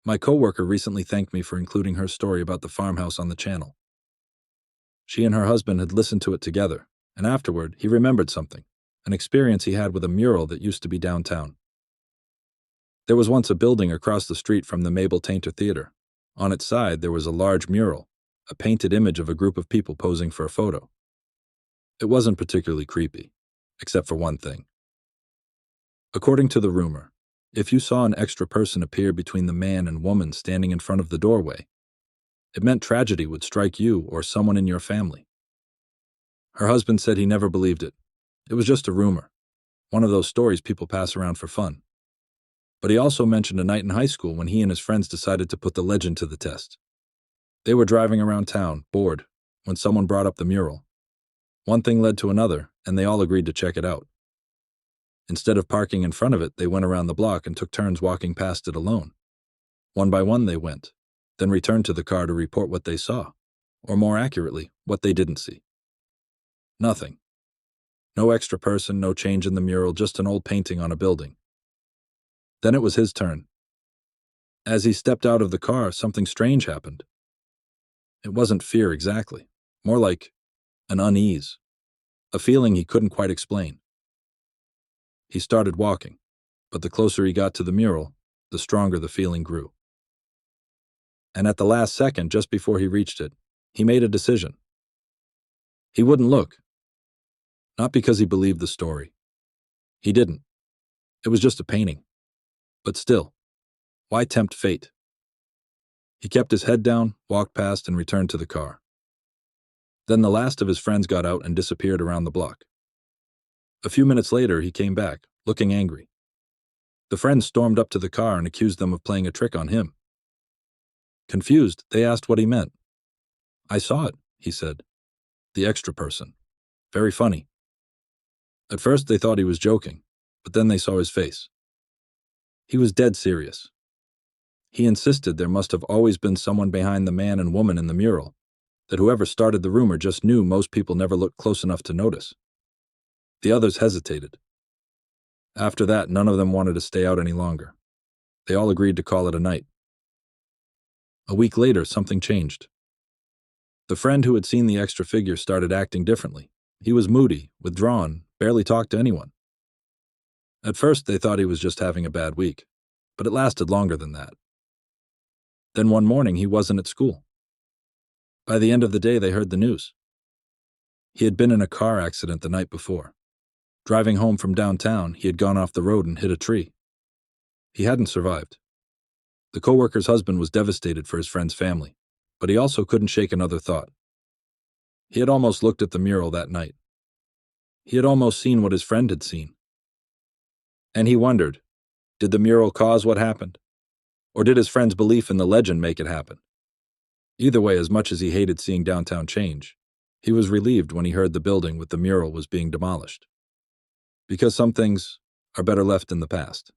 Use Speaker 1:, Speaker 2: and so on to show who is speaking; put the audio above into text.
Speaker 1: My coworker recently thanked me for including her story about the farmhouse on the channel. She and her husband had listened to it together, and afterward, he remembered something, an experience he had with a mural that used to be downtown. There was once a building across the street from the Mabel Tainter Theater. On its side, there was a large mural, a painted image of a group of people posing for a photo. It wasn't particularly creepy, except for one thing. According to the rumor, if you saw an extra person appear between the man and woman standing in front of the doorway, it meant tragedy would strike you or someone in your family. Her husband said he never believed it. It was just a rumor, one of those stories people pass around for fun. But he also mentioned a night in high school when he and his friends decided to put the legend to the test. They were driving around town, bored, when someone brought up the mural. One thing led to another, and they all agreed to check it out. Instead of parking in front of it, they went around the block and took turns walking past it alone. One by one they went, then returned to the car to report what they saw, or more accurately, what they didn't see. Nothing. No extra person, no change in the mural, just an old painting on a building. Then it was his turn. As he stepped out of the car, something strange happened. It wasn't fear exactly, more like an unease, a feeling he couldn't quite explain. He started walking, but the closer he got to the mural, the stronger the feeling grew. And at the last second, just before he reached it, he made a decision. He wouldn't look. Not because he believed the story. He didn't. It was just a painting. But still, why tempt fate? He kept his head down, walked past, and returned to the car. Then the last of his friends got out and disappeared around the block. A few minutes later, he came back, looking angry. The friends stormed up to the car and accused them of playing a trick on him. Confused, they asked what he meant. "I saw it," he said. "The extra person. Very funny." At first they thought he was joking, but then they saw his face. He was dead serious. He insisted there must have always been someone behind the man and woman in the mural, that whoever started the rumor just knew most people never looked close enough to notice. The others hesitated. After that, none of them wanted to stay out any longer. They all agreed to call it a night. A week later, something changed. The friend who had seen the extra figure started acting differently. He was moody, withdrawn, barely talked to anyone. At first, they thought he was just having a bad week, but it lasted longer than that. Then one morning, he wasn't at school. By the end of the day, they heard the news. He had been in a car accident the night before. Driving home from downtown, he had gone off the road and hit a tree. He hadn't survived. The coworker's husband was devastated for his friend's family, but he also couldn't shake another thought. He had almost looked at the mural that night. He had almost seen what his friend had seen. And he wondered, did the mural cause what happened? Or did his friend's belief in the legend make it happen? Either way, as much as he hated seeing downtown change, he was relieved when he heard the building with the mural was being demolished. Because some things are better left in the past.